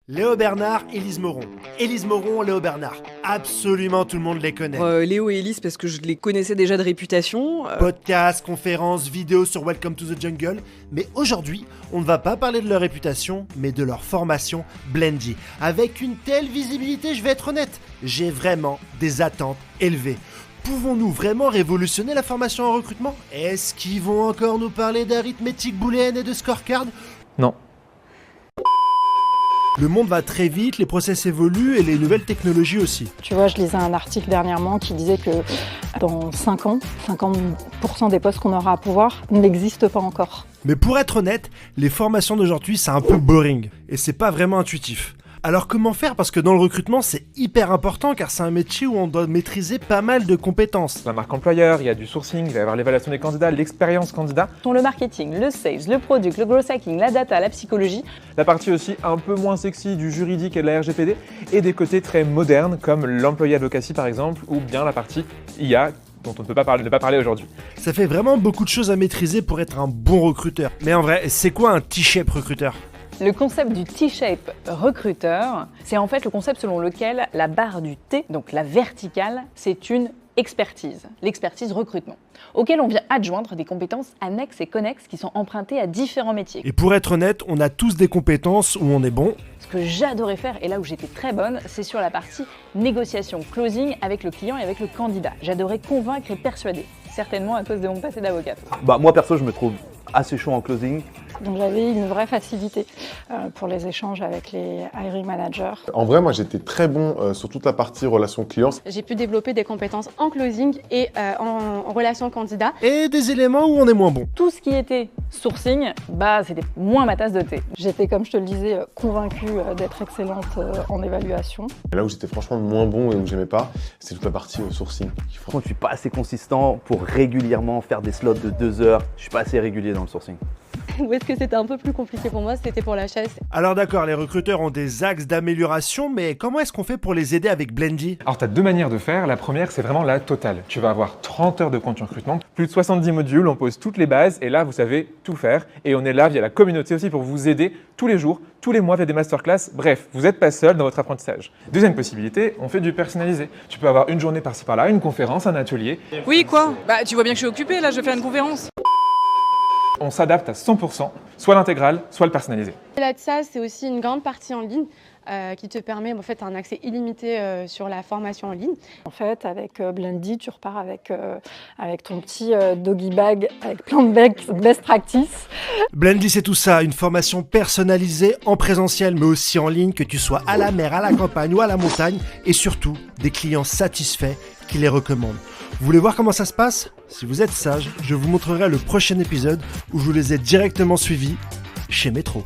Léo Bernard, Élise Moron. Élise Moron, Léo Bernard. Absolument tout le monde les connaît. Léo et Élise parce que je les connaissais déjà de réputation. Podcasts, conférences, vidéos sur Welcome to the Jungle. Mais aujourd'hui, on ne va pas parler de leur réputation, mais de leur formation Blendy. Avec une telle visibilité, je vais être honnête, j'ai vraiment des attentes élevées. Pouvons-nous vraiment révolutionner la formation en recrutement? Est-ce qu'ils vont encore nous parler d'arithmétique booléenne et de scorecard? Non. Le monde va très vite, les process évoluent et les nouvelles technologies aussi. Tu vois, je lisais un article dernièrement qui disait que dans 5 ans, 50% des postes qu'on aura à pouvoir n'existent pas encore. Mais pour être honnête, les formations d'aujourd'hui, c'est un peu boring et c'est pas vraiment intuitif. Alors comment faire? Parce que dans le recrutement, c'est hyper important car c'est un métier où on doit maîtriser pas mal de compétences. La marque employeur, il y a du sourcing, il va y avoir l'évaluation des candidats, l'expérience candidat. Le marketing, le sales, le product, le growth hacking, la data, la psychologie. La partie aussi un peu moins sexy du juridique et de la RGPD. Et des côtés très modernes comme l'employé advocacy par exemple, ou bien la partie IA dont on ne peut pas parler aujourd'hui. Ça fait vraiment beaucoup de choses à maîtriser pour être un bon recruteur. Mais en vrai, c'est quoi un T-shape recruteur? Le concept du T-shape recruteur, c'est en fait le concept selon lequel la barre du T, donc la verticale, c'est une expertise, l'expertise recrutement, auquel on vient adjoindre des compétences annexes et connexes qui sont empruntées à différents métiers. Et pour être honnête, on a tous des compétences où on est bon. Ce que j'adorais faire, et là où j'étais très bonne, c'est sur la partie négociation, closing avec le client et avec le candidat. J'adorais convaincre et persuader, certainement à cause de mon passé d'avocate. Moi perso, je me trouve assez chaud en closing. Donc j'avais une vraie facilité pour les échanges avec les hiring managers. En vrai, moi j'étais très bon sur toute la partie relation client. J'ai pu développer des compétences en closing et en relation candidat. Et des éléments où on est moins bon. Tout ce qui était sourcing, c'était moins ma tasse de thé. J'étais, comme je te le disais, convaincue d'être excellente en évaluation. Là où j'étais franchement moins bon et où j'aimais pas, c'est toute la partie sourcing. Je suis pas assez consistant pour régulièrement faire des slots de 2 heures. Je suis pas assez régulier dans le sourcing. Où est-ce que c'était un peu plus compliqué pour moi, c'était pour la chasse. Alors d'accord, les recruteurs ont des axes d'amélioration, mais comment est-ce qu'on fait pour les aider avec Blendy? Alors tu as deux manières de faire. La première, c'est vraiment la totale. Tu vas avoir 30 heures de contenu recrutement, plus de 70 modules, on pose toutes les bases et là vous savez tout faire. Et on est là via la communauté aussi pour vous aider tous les jours, tous les mois via des masterclass. Bref, vous n'êtes pas seul dans votre apprentissage. Deuxième possibilité, on fait du personnalisé. Tu peux avoir une journée par-ci par-là, une conférence, un atelier. Oui, quoi? Tu vois bien que je suis occupée là, je fais une conférence. On s'adapte à 100%, soit l'intégrale, soit le personnalisé. Au-delà de ça, c'est aussi une grande partie en ligne qui te permet en fait un accès illimité sur la formation en ligne. En fait, avec Blendy, tu repars avec ton petit doggy bag avec plein de best practice. Blendy, c'est tout ça, une formation personnalisée en présentiel mais aussi en ligne, que tu sois à la mer, à la campagne ou à la montagne, et surtout des clients satisfaits qui les recommandent. Vous voulez voir comment ça se passe? Si vous êtes sage, je vous montrerai le prochain épisode où je vous les ai directement suivis chez Métro.